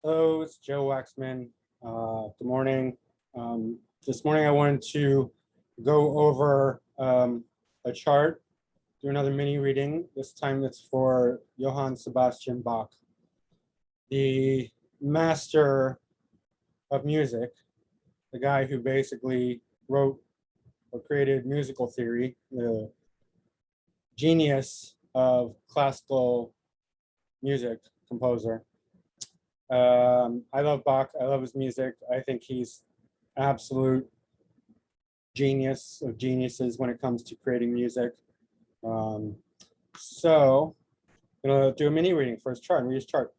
Hello, it's Joe Waxman. Good morning. This morning I wanted to go over a chart, do another mini reading. This time it's for Johann Sebastian Bach, the master of music, the guy who basically wrote or created musical theory, the genius of classical music composer. I love Bach. I love his music. I think he's absolute genius of geniuses when it comes to creating music. So I'm gonna do a mini reading for his chart, read his chart.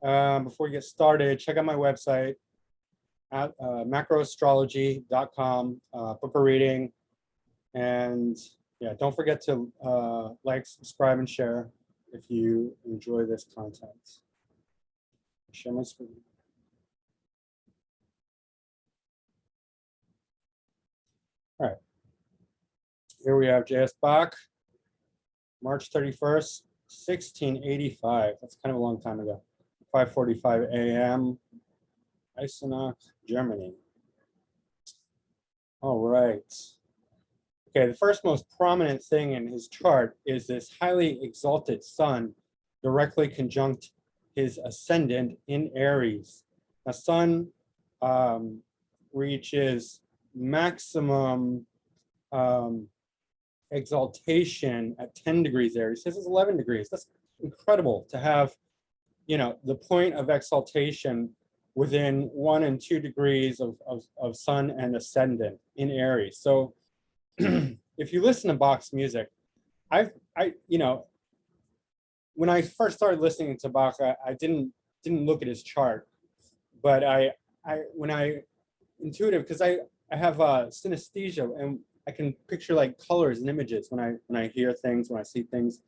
Before we get started, check out my website at macroastrology.com, book a reading, and yeah, don't forget to like, subscribe, and share if you enjoy this content. Share my screen. All right. Here we have JS Bach, March 31st, 1685. That's kind of a long time ago. 5:45 a.m. Eisenach, Germany. All right. Okay, the first most prominent thing in his chart is this highly exalted sun directly conjunct his ascendant in Aries. The sun reaches maximum exaltation at 10 degrees Aries. This is 11 degrees. That's incredible to have, you know, the point of exaltation within 1 and 2 degrees of sun and ascendant in Aries. So if you listen to Bach's music, you know, when I first started listening to Bach, I didn't look at his chart, but when I intuitive, because I have synesthesia, and I can picture like colors and images when I hear things, when I see things,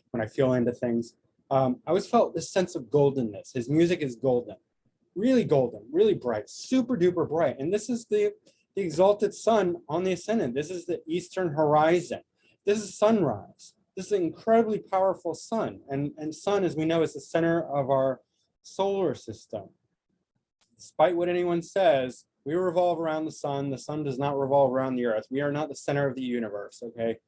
when I feel into things. I always felt this sense of goldenness. His music is golden, really bright, super duper bright. And this is the exalted sun on the ascendant. This is the eastern horizon. This is sunrise. This is an incredibly powerful sun. And sun, as we know, is the center of our solar system. Despite what anyone says, we revolve around the sun. The sun does not revolve around the earth. We are not the center of the universe, okay?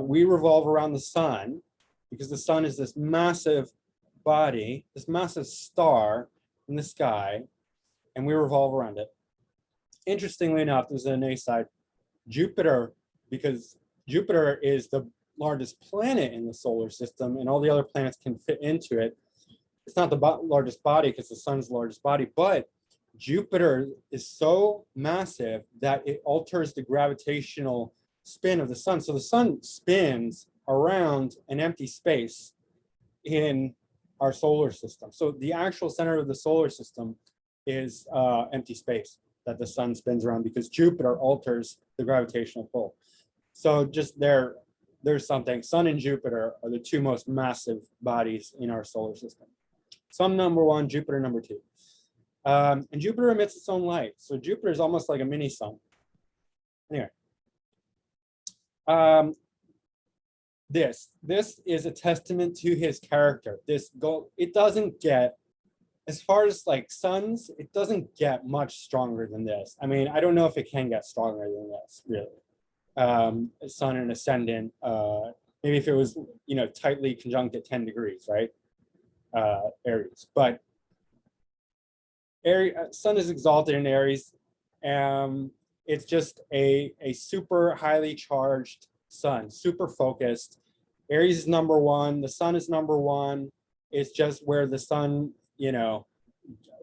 We revolve around the sun because the sun is this massive body, this massive star in the sky, and we revolve around it. Interestingly enough, there's an A side. Jupiter, because Jupiter is the largest planet in the solar system, and all the other planets can fit into it. It's not the largest body because the sun's the largest body, but Jupiter is so massive that it alters the gravitational spin of the sun. So the sun spins around an empty space in our solar system. So the actual center of the solar system is empty space that the sun spins around because Jupiter alters the gravitational pull. So just there's something. Sun and Jupiter are the two most massive bodies in our solar system. Sun number one, Jupiter number two. And Jupiter emits its own light. So Jupiter is almost like a mini sun. Anyway. This is a testament to his character. It doesn't get, as far as like suns, it doesn't get much stronger than this. I mean, I don't know if it can get stronger than this, really. Sun and ascendant, maybe if it was, you know, tightly conjunct at 10 degrees, right? Aries, but sun is exalted in Aries. It's just a super highly charged sun, super focused. Aries is number one. The sun is number one. It's just where the sun, you know,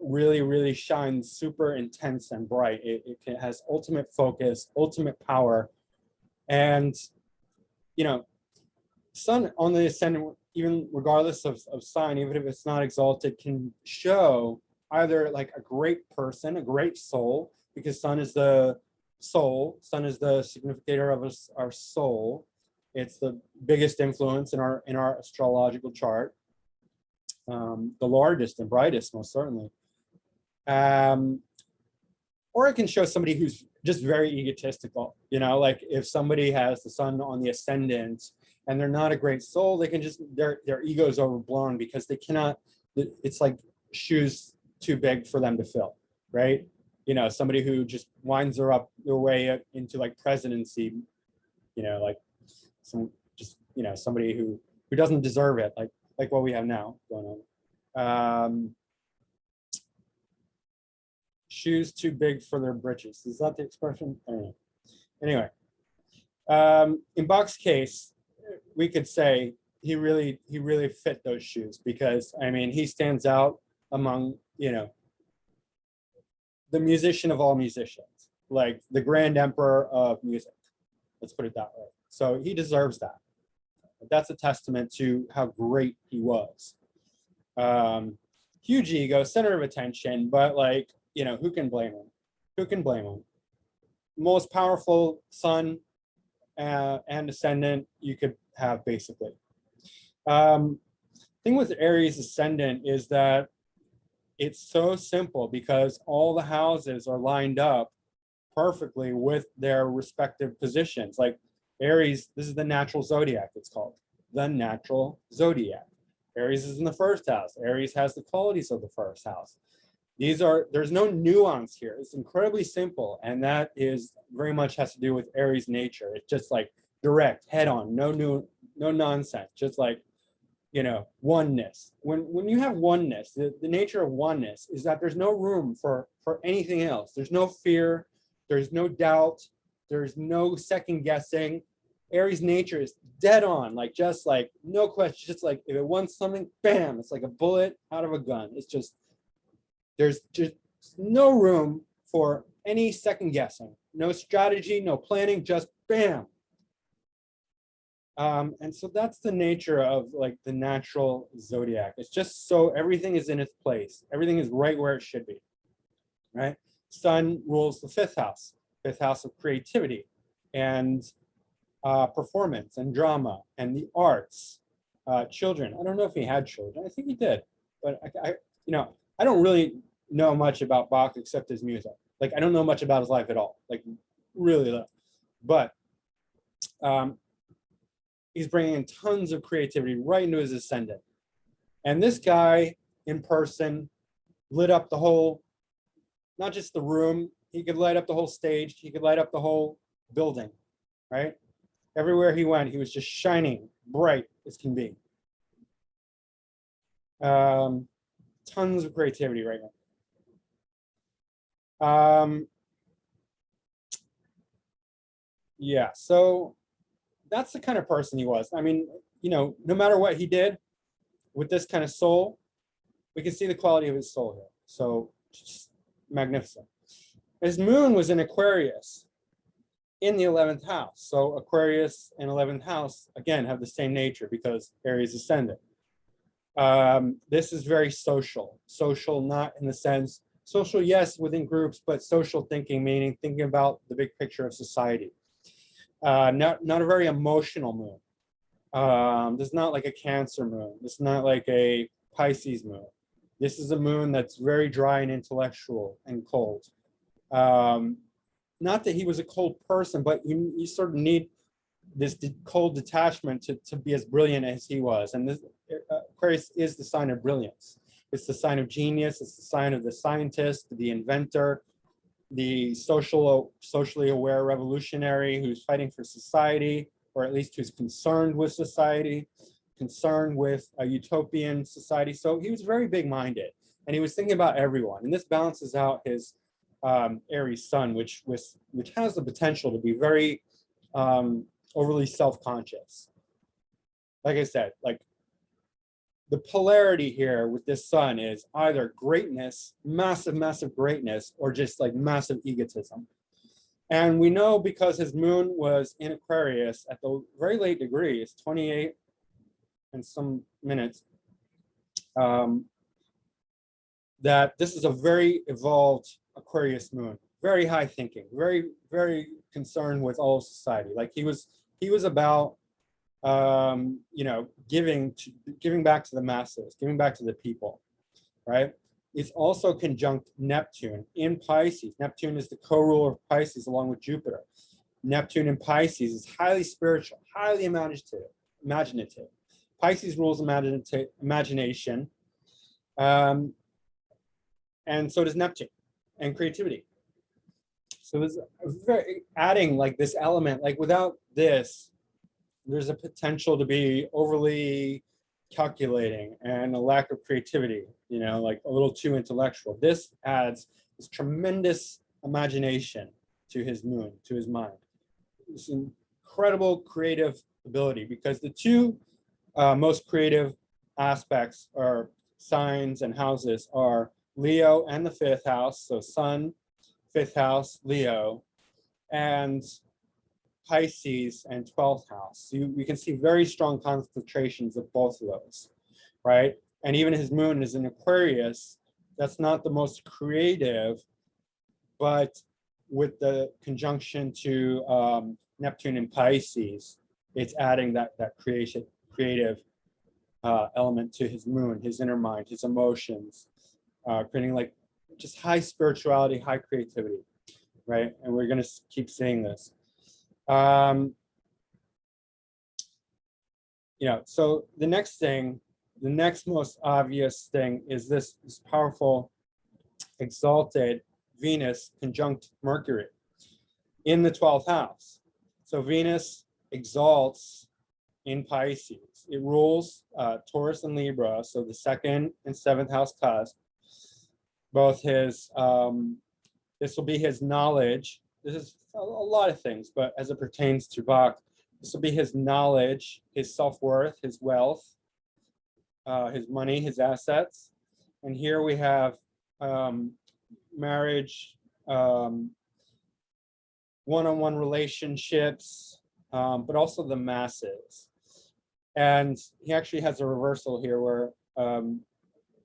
really shines super intense and bright. It has ultimate focus, ultimate power. And, you know, sun on the ascendant, even regardless of sign, even if it's not exalted, can show either like a great person, a great soul, because sun is the soul. Sun is the significator of our soul. It's the biggest influence in our astrological chart. The largest and brightest, most certainly. Or it can show somebody who's just very egotistical, you know, like if somebody has the sun on the ascendant and they're not a great soul, they can just, their ego is overblown because they cannot, it's like shoes too big for them to fill, right? You know, somebody who just winds their way up into like presidency, you know, like somebody who doesn't deserve it, like what we have now going on. Shoes too big for their britches. Is that the expression? I don't know. Anyway, in Bach's case, we could say he really fit those shoes, because I mean, he stands out among, you know, the musician of all musicians, like the grand emperor of music. Let's put it that way. So he deserves that. That's a testament to how great he was. Huge ego, center of attention, but like, you know, who can blame him? Who can blame him? Most powerful son and ascendant you could have, basically. Thing with Aries ascendant is that it's so simple, because all the houses are lined up perfectly with their respective positions. Like Aries, this is the natural zodiac, it's called the natural zodiac. Aries is in the first house. Aries has the qualities of the first house. There's no nuance here. It's incredibly simple, and that is very much has to do with Aries nature. It's just like direct, head on, no nonsense, just like, you know, oneness. When you have oneness, the nature of oneness is that there's no room for anything else. There's no fear, there's no doubt, there's no second guessing. Aries nature is dead on, like just like no question, just like if it wants something, bam, it's like a bullet out of a gun. It's just, there's just no room for any second guessing, no strategy, no planning, just bam. And so that's the nature of like the natural zodiac. It's just so everything is in its place. Everything is right where it should be, right? Sun rules the fifth house of creativity and performance and drama and the arts, children. I don't know if he had children. I think he did, but I don't really know much about Bach except his music. Like, I don't know much about his life at all, like really little. But he's bringing in tons of creativity right into his ascendant. And this guy in person lit up the whole, not just the room, he could light up the whole stage, he could light up the whole building, right? Everywhere he went, he was just shining bright as can be. Tons of creativity right now. Yeah, so that's the kind of person he was. I mean, you know, no matter what he did with this kind of soul, we can see the quality of his soul here. So just magnificent. His moon was in Aquarius in the 11th house. So Aquarius and 11th house, again, have the same nature because Aries ascendant. This is very social. Social, not in the sense, social, yes, within groups, but social thinking, meaning thinking about the big picture of society. Not a very emotional moon. This is not like a Cancer moon. This is not like a Pisces moon. This is a moon that's very dry and intellectual and cold. Not that he was a cold person, but you sort of need this cold detachment to be as brilliant as he was. And this Aquarius is the sign of brilliance. It's the sign of genius. It's the sign of the scientist, the inventor, the socially aware revolutionary who's fighting for society, or at least who's concerned with society, concerned with a utopian society. So he was very big-minded, and he was thinking about everyone. And this balances out his Aries sun, which has the potential to be very overly self-conscious. Like I said, like the polarity here with this sun is either greatness, massive greatness, or just like massive egotism. And we know because his moon was in Aquarius at the very late degrees, 28 and some minutes, that this is a very evolved Aquarius moon, very high thinking, very concerned with all of society. Like he was about giving back to the masses, giving back to the people, right? It's also conjunct Neptune in Pisces. Neptune is the co-ruler of Pisces along with Jupiter. Neptune in Pisces is highly spiritual, highly imaginative. Pisces rules imagination. and so does Neptune and creativity. So there's adding like this element, like without this, there's a potential to be overly calculating and a lack of creativity, you know, like a little too intellectual. This adds this tremendous imagination to his moon, to his mind. This incredible creative ability, because the two most creative aspects or signs and houses are Leo and the fifth house. So Sun, fifth house, Leo, and Pisces and 12th house. So you can see very strong concentrations of both of those, right? And even his moon is in Aquarius. That's not the most creative, but with the conjunction to Neptune and Pisces, it's adding that creative element to his moon, his inner mind, his emotions, creating like just high spirituality, high creativity, right? And we're going to keep seeing this. You know, so the next thing, the next most obvious thing is this powerful exalted Venus conjunct Mercury in the 12th house. So Venus exalts in Pisces. It rules Taurus and Libra, so the 2nd and 7th house cusp. Both his, this will be his knowledge. This is a lot of things, but as it pertains to Bach, this will be his knowledge, his self-worth, his wealth, his money, his assets. And here we have marriage, one-on-one relationships, but also the masses. And he actually has a reversal here where, you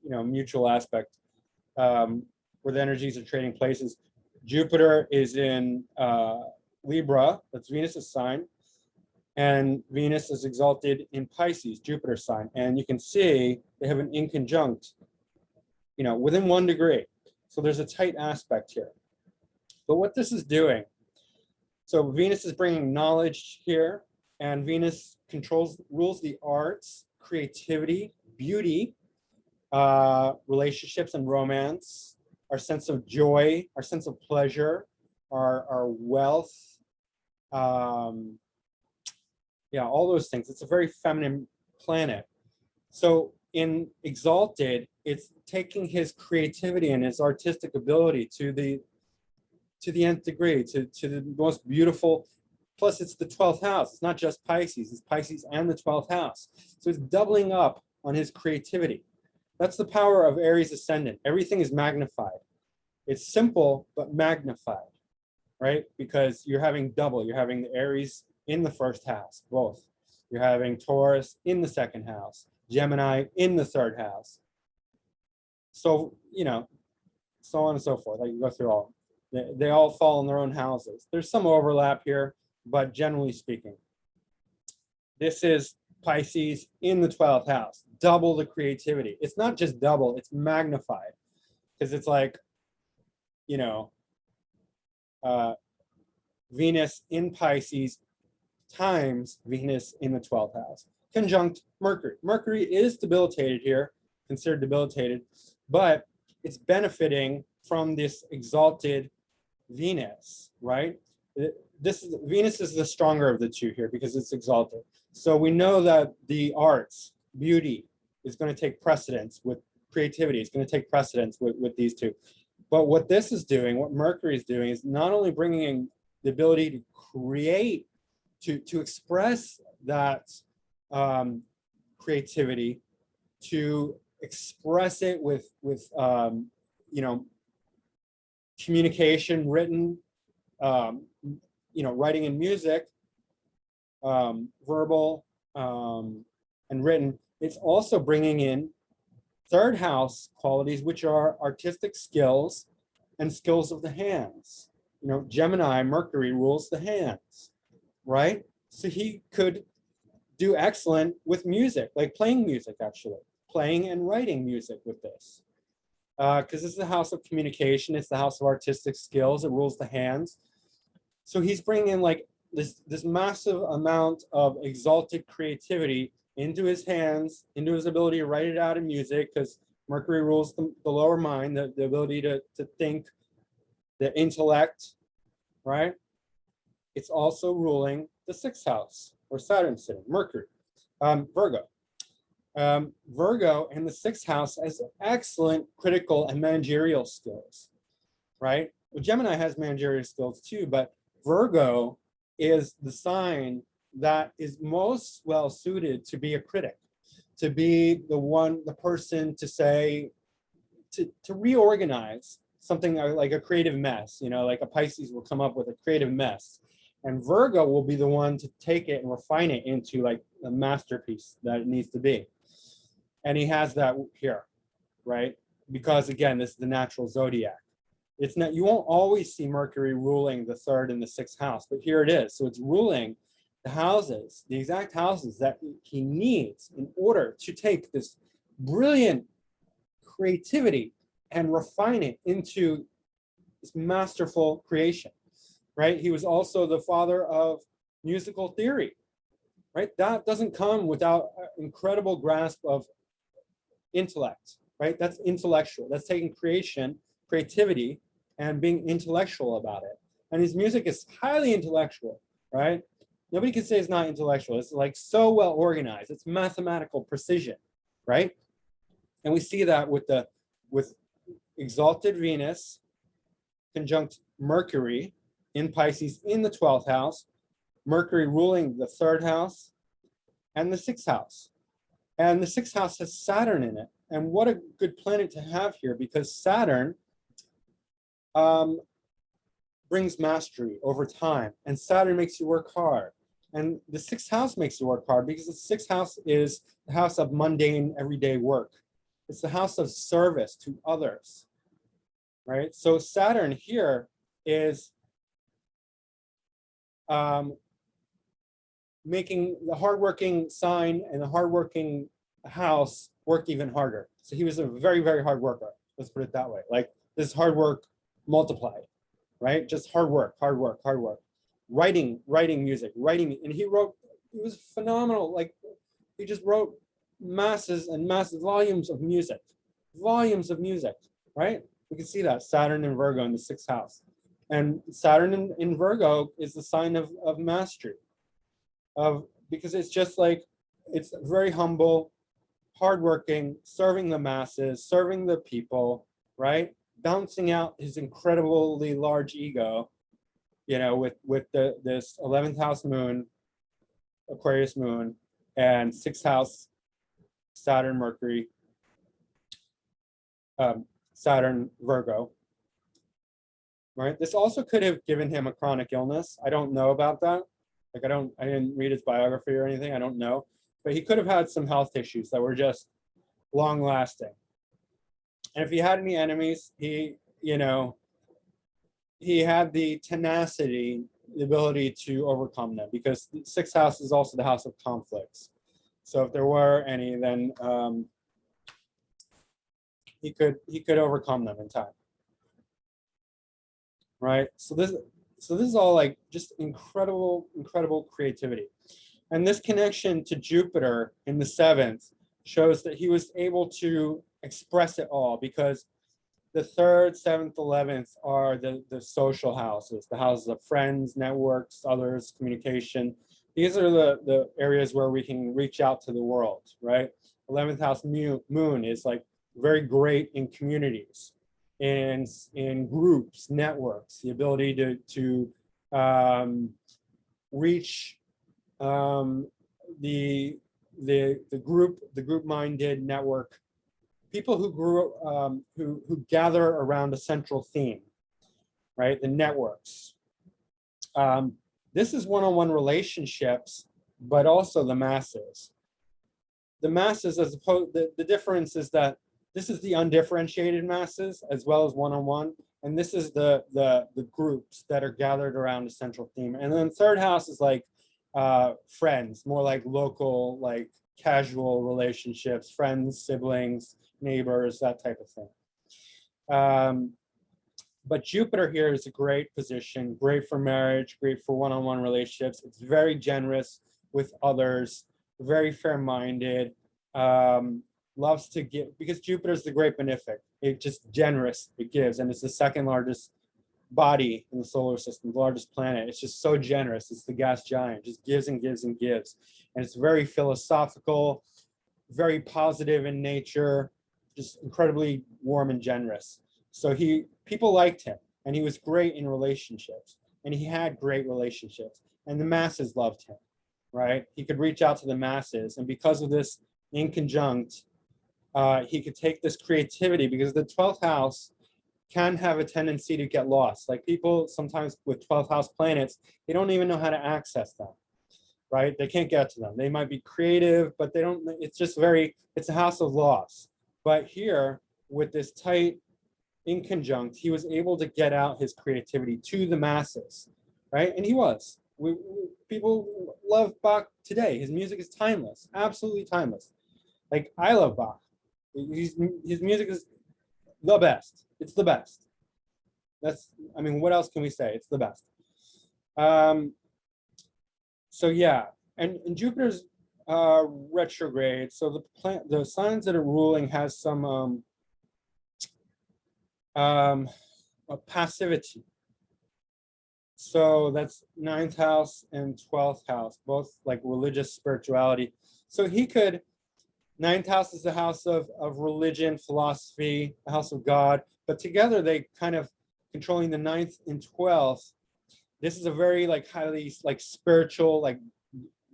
know, mutual aspect, where the energies are trading places. Jupiter is in Libra, that's Venus's sign, and Venus is exalted in Pisces, Jupiter's sign. And you can see they have an inconjunct, you know, within 1 degree. So there's a tight aspect here. But what this is doing, so Venus is bringing knowledge here, and Venus rules the arts, creativity, beauty, relationships and romance, our sense of joy, our sense of pleasure, our wealth, yeah, all those things. It's a very feminine planet. So in Exalted, it's taking his creativity and his artistic ability to the nth degree, to the most beautiful. Plus, it's the 12th house. It's not just Pisces. It's Pisces and the 12th house. So it's doubling up on his creativity. That's the power of Aries ascendant. Everything is magnified. It's simple, but magnified, right? Because you're having double. You're having the Aries in the 1st house, both. You're having Taurus in the 2nd house, Gemini in the 3rd house. So, you know, so on and so forth. I can go through all. They all fall in their own houses. There's some overlap here, but generally speaking, this is Pisces in the 12th house, double the creativity. It's not just double, it's magnified, because it's like, you know, Venus in Pisces times Venus in the 12th house, conjunct Mercury. Mercury is debilitated here, considered debilitated, but it's benefiting from this exalted Venus, right? Venus is the stronger of the two here because it's exalted. So we know that the arts, beauty, is going to take precedence with creativity. It's going to take precedence with these two. But what this is doing, what Mercury is doing, is not only bringing in the ability to create, to express that creativity, to express it with you know, communication, written, you know, writing and music, verbal and written. It's also bringing in 3rd house qualities, which are artistic skills and skills of the hands. You know, Gemini, Mercury rules the hands, right? So he could do excellent with music, like playing music, actually, playing and writing music with this. Because this is the house of communication. It's the house of artistic skills. It rules the hands. So he's bringing in like this massive amount of exalted creativity into his hands, into his ability to write it out in music, because Mercury rules the lower mind, the ability to think, the intellect, right? It's also ruling the sixth house, where Saturn's sitting, Mercury, Virgo. Virgo in the sixth house has excellent critical and managerial skills, right? Well, Gemini has managerial skills too, but Virgo is the sign that is most well suited to be a critic, to be the person to say, to reorganize something like a creative mess, like a Pisces will come up with a creative mess. And Virgo will be the one to take it and refine it into like a masterpiece that it needs to be. And he has that here, right? Because again, this is the natural zodiac. It's not, you won't always see Mercury ruling the third and the sixth house, but here it is. So it's ruling the houses, the exact houses that he needs in order to take this brilliant creativity and refine it into this masterful creation, right? He was also the father of musical theory, right? That doesn't come without an incredible grasp of intellect, right? That's intellectual. That's taking creativity, and being intellectual about it. And his music is highly intellectual, right? Nobody can say it's not intellectual. It's like so well organized. It's mathematical precision, right? And we see that with exalted Venus conjunct Mercury in Pisces in the 12th house, Mercury ruling the third house and the sixth house. And the sixth house has Saturn in it. And what a good planet to have here, because Saturn brings mastery over time, and Saturn makes you work hard. And the sixth house makes you work hard because the sixth house is the house of mundane, everyday work. It's the house of service to others, right? So Saturn here is making the hardworking sign and the hardworking house work even harder. So he was a very, very hard worker. Let's put it that way. Like this hard work multiplied, right? Just hard work, hard work, hard work. Writing music, and he was phenomenal. Like he just wrote masses and massive volumes of music, right? We can see that Saturn in Virgo in the sixth house. And Saturn in Virgo is the sign of mastery, because it's just like, it's very humble, hardworking, serving the masses, serving the people, right? Bouncing out his incredibly large ego, with this 11th house moon, Aquarius moon, and 6th house Saturn, Mercury, Saturn, Virgo, right? This also could have given him a chronic illness. I don't know about that. Like I didn't read his biography or anything. I don't know, but he could have had some health issues that were just long lasting. And if he had any enemies, he had the tenacity, the ability to overcome them, because the sixth house is also the house of conflicts. So if there were any, then he could overcome them in time, right? So this is all like just incredible creativity. And this connection to Jupiter in the 7th shows that he was able to express it all, because the 3rd, 7th, 11th are the social houses, the houses of friends, networks, others, communication. These are the areas where we can reach out to the world, right? 11th house moon is like very great in communities, in groups, networks, the ability to reach the group-minded network, people who gather around a central theme, right? The networks. This is one-on-one relationships, but also the masses. The masses, as opposed, the difference is that this is the undifferentiated masses as well as one-on-one, and this is the groups that are gathered around a central theme. And then third house is like friends, more like local, like casual relationships, friends, siblings, neighbors, that type of thing. But Jupiter here is a great position, great for marriage, great for one-on-one relationships. It's very generous with others, very fair-minded, loves to give, because Jupiter is the great benefic. It just generous, it gives, and it's the second largest body in the solar system, the largest planet. It's just so generous. It's the gas giant, just gives and gives and gives. And it's very philosophical, very positive in nature, just incredibly warm and generous. So people liked him, and he was great in relationships, and he had great relationships, and the masses loved him, right? He could reach out to the masses, and because of this in conjunct, he could take this creativity, because the 12th house can have a tendency to get lost. Like people sometimes with 12th house planets, they don't even know how to access them, right? They can't get to them. They might be creative, but they don't, it's just it's a house of loss. But here, with this tight in conjunct, he was able to get out his creativity to the masses, right? And he was. People love Bach today. His music is timeless, absolutely timeless. Like, I love Bach. His music is the best. It's the best. I mean, what else can we say? It's the best. So yeah, and Jupiter's retrograde. So the signs that are ruling has some passivity. So that's 9th house and 12th house, both like religious spirituality. So he could, 9th house is the house of religion, philosophy, the house of God, but together they kind of controlling the 9th and 12th. This is a very like highly like spiritual, like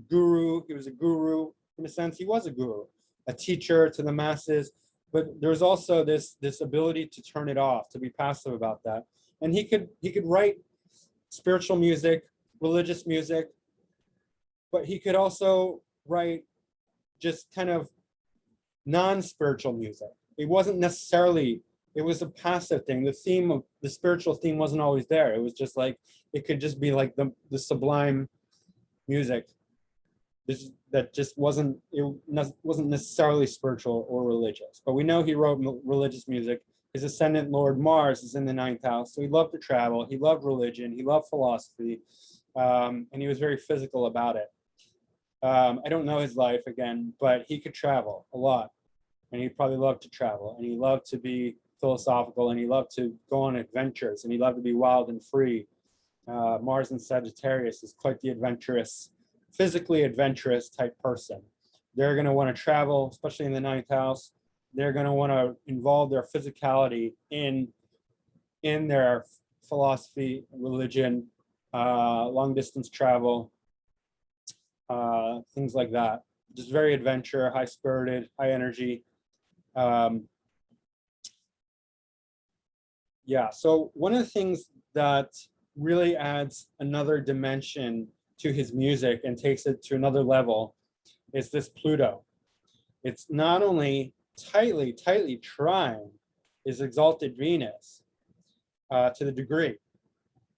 guru. He was a guru in a sense. He was a guru, a teacher to the masses, but there's also this ability to turn it off, to be passive about that. And he could write spiritual music, religious music, but he could also write just kind of non-spiritual music. It wasn't necessarily, it was a passive thing. The theme of the spiritual theme wasn't always there. It was just like, it could just be like the sublime music. That just wasn't necessarily spiritual or religious. But we know he wrote religious music. His ascendant Lord Mars is in the 9th house. So he loved to travel. He loved religion. He loved philosophy. And he was very physical about it. I don't know his life again, but he could travel a lot. And he probably loved to travel. And he loved to be philosophical. And he loved to go on adventures. And he loved to be wild and free. Mars in Sagittarius is quite the adventurous, physically adventurous type person. They're going to want to travel, especially in the 9th house. They're going to want to involve their physicality in their philosophy, religion, long distance travel, things like that. Just very adventure, high spirited, high energy. Yeah, so one of the things that really adds another dimension to his music and takes it to another level is this Pluto. It's not only tightly trine is exalted Venus to the degree.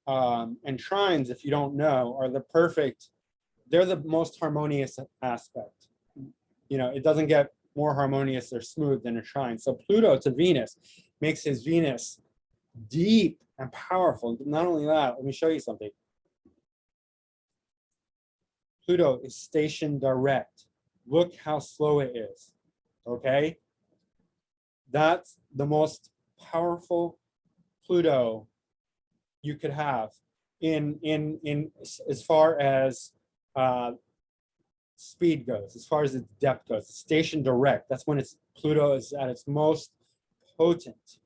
And trines, if you don't know, are they're the most harmonious aspect. You know, it doesn't get more harmonious or smooth than a trine. So Pluto to Venus makes his Venus deep and powerful. Not only that, let me show you something. Pluto is stationed direct. Look how slow it is, okay? That's the most powerful Pluto you could have in as far as speed goes, as far as its depth goes. It's stationed direct. That's when Pluto is at its most potent.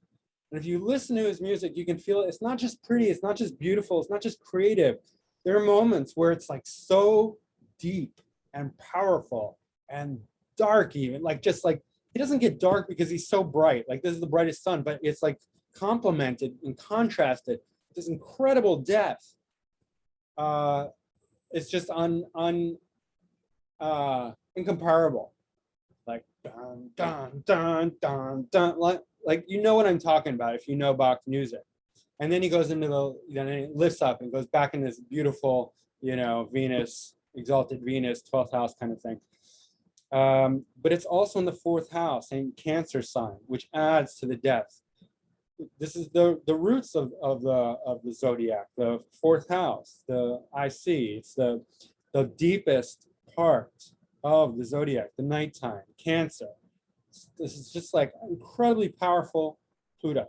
And if you listen to his music, you can feel it. It's not just pretty, it's not just beautiful, it's not just creative. There are moments where it's like so deep and powerful and dark, even like just like he doesn't get dark because he's so bright, like this is the brightest sun, but it's like complemented and contrasted with this incredible depth. It's just incomparable. Like dun dun dun dun dun, like you know what I'm talking about if you know Bach's music. And then he goes into then it lifts up and goes back in this beautiful, you know, Venus, exalted Venus, 12th house kind of thing. But it's also in the 4th house and Cancer sign, which adds to the depth. This is the roots of the zodiac, the 4th house, the IC. It's the deepest part of the zodiac, the nighttime, Cancer. This is just like incredibly powerful Pluto.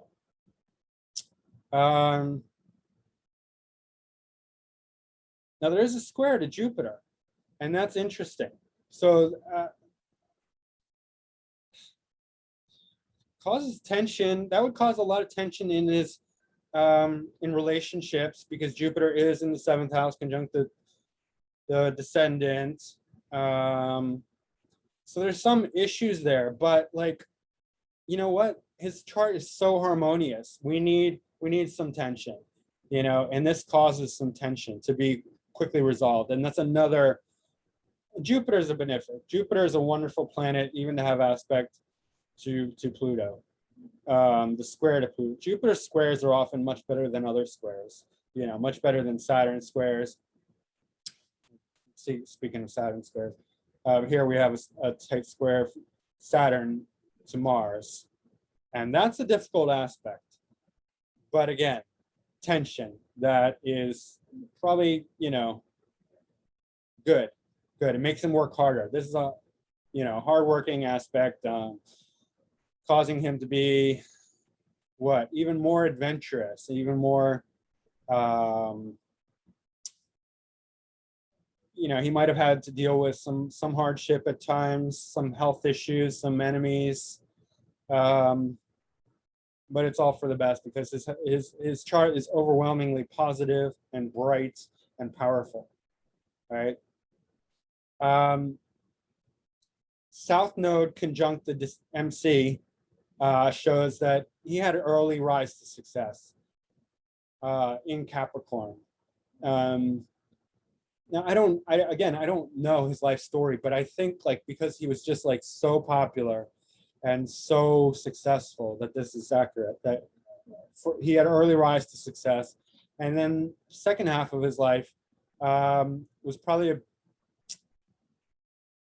Now there is a square to Jupiter, and that's interesting. So causes tension. That would cause a lot of tension in his in relationships, because Jupiter is in the 7th house, conjunct the descendant. So there's some issues there, but like, you know what? His chart is so harmonious. We need some tension, you know, and this causes some tension to be quickly resolved. And that's another, Jupiter is a benefic. Jupiter is a wonderful planet, even to have aspect to Pluto. The square to Pluto. Jupiter squares are often much better than other squares, you know, much better than Saturn squares. See, speaking of Saturn squares, here we have a tight square Saturn to Mars, and that's a difficult aspect. But again, tension that is probably, you know, good. It makes him work harder. This is a, you know, hardworking aspect, causing him to be what, even more adventurous, even more, you know, he might have had to deal with some hardship at times, some health issues, some enemies, but it's all for the best, because his chart is overwhelmingly positive and bright and powerful, right? South Node conjunct the MC shows that he had an early rise to success in Capricorn. Now, I don't know his life story, but I think like because he was just like so popular and so successful that this is accurate, that he had early rise to success. And then second half of his life was probably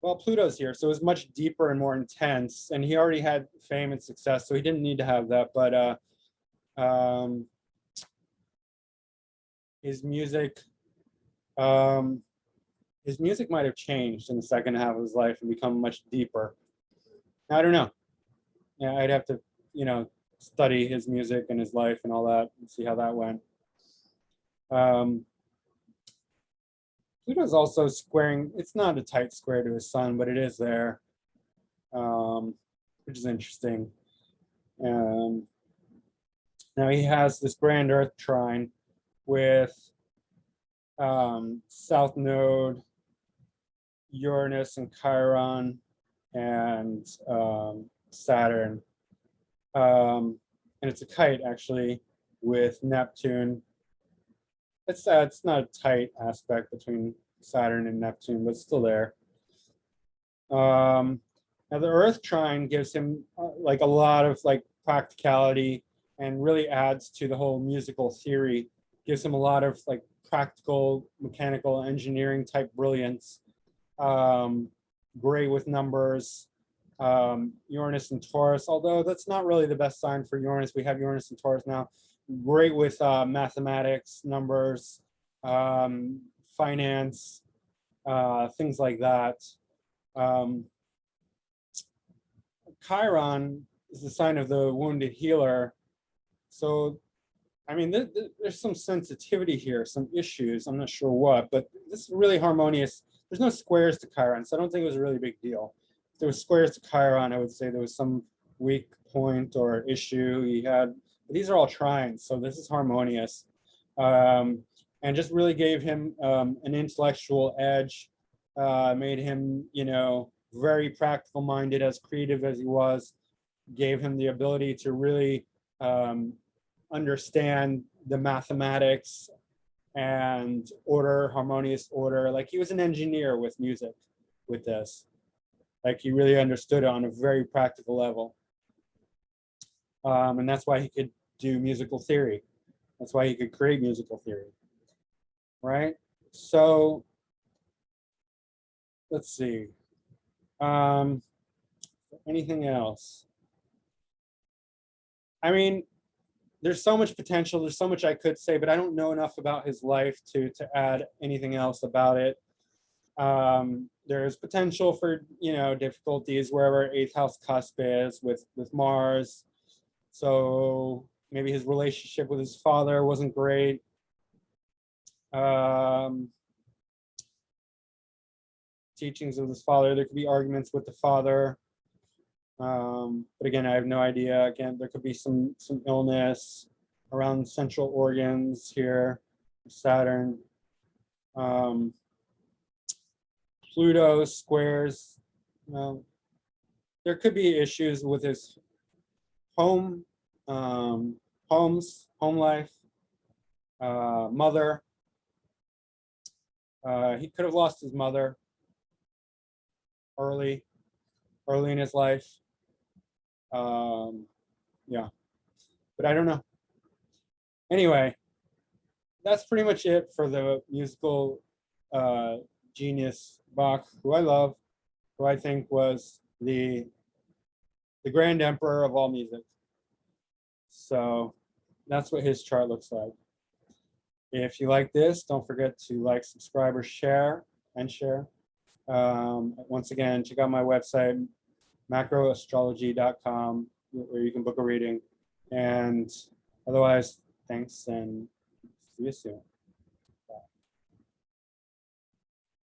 well, Pluto's here, so it was much deeper and more intense, and he already had fame and success, so he didn't need to have that. But his music might have changed in the second half of his life and become much deeper. I don't know. Yeah, I'd have to, you know, study his music and his life and all that and see how that went. Pluto's also squaring, it's not a tight square to his sun, but it is there, which is interesting. Now he has this grand Earth trine with South Node, Uranus and Chiron, and Saturn. And it's a kite actually with Neptune. It's not a tight aspect between Saturn and Neptune, but it's still there. Now the Earth trine gives him like a lot of like practicality and really adds to the whole musical theory. Gives him a lot of like practical, mechanical, engineering type brilliance. Great with numbers. Uranus and Taurus, although that's not really the best sign for Uranus. We have Uranus and Taurus now. Great with mathematics, numbers, finance, things like that. Chiron is the sign of the wounded healer. So, I mean, there's some sensitivity here, some issues. I'm not sure what, but this is really harmonious. There's no squares to Chiron, so I don't think it was a really big deal. If there was squares to Chiron, I would say there was some weak point or issue he had. These are all trines, so this is harmonious, and just really gave him an intellectual edge, made him, you know, very practical minded, as creative as he was, gave him the ability to really understand the mathematics and order, harmonious order. Like he was an engineer with music with this. Like he really understood it on a very practical level. And that's why he could do musical theory. That's why he could create musical theory, right? So let's see. Anything else? I mean, there's so much potential. There's so much I could say, but I don't know enough about his life to add anything else about it. there's potential for, difficulties wherever eighth house cusp is with Mars. So maybe his relationship with his father wasn't great. Teachings of his father, there could be arguments with the father. But again, I have no idea. Again, there could be some illness around central organs here, Saturn. Pluto squares. There could be issues with his home, home life, mother. He could have lost his mother early in his life. Yeah, but I don't know. Anyway, that's pretty much it for the musical genius Bach, who I love, who I think was the grand emperor of all music. So that's what his chart looks like. If you like this, don't forget to like, subscribe, or share. Once again, check out my website, macroastrology.com, where you can book a reading. And otherwise, thanks, and see you soon.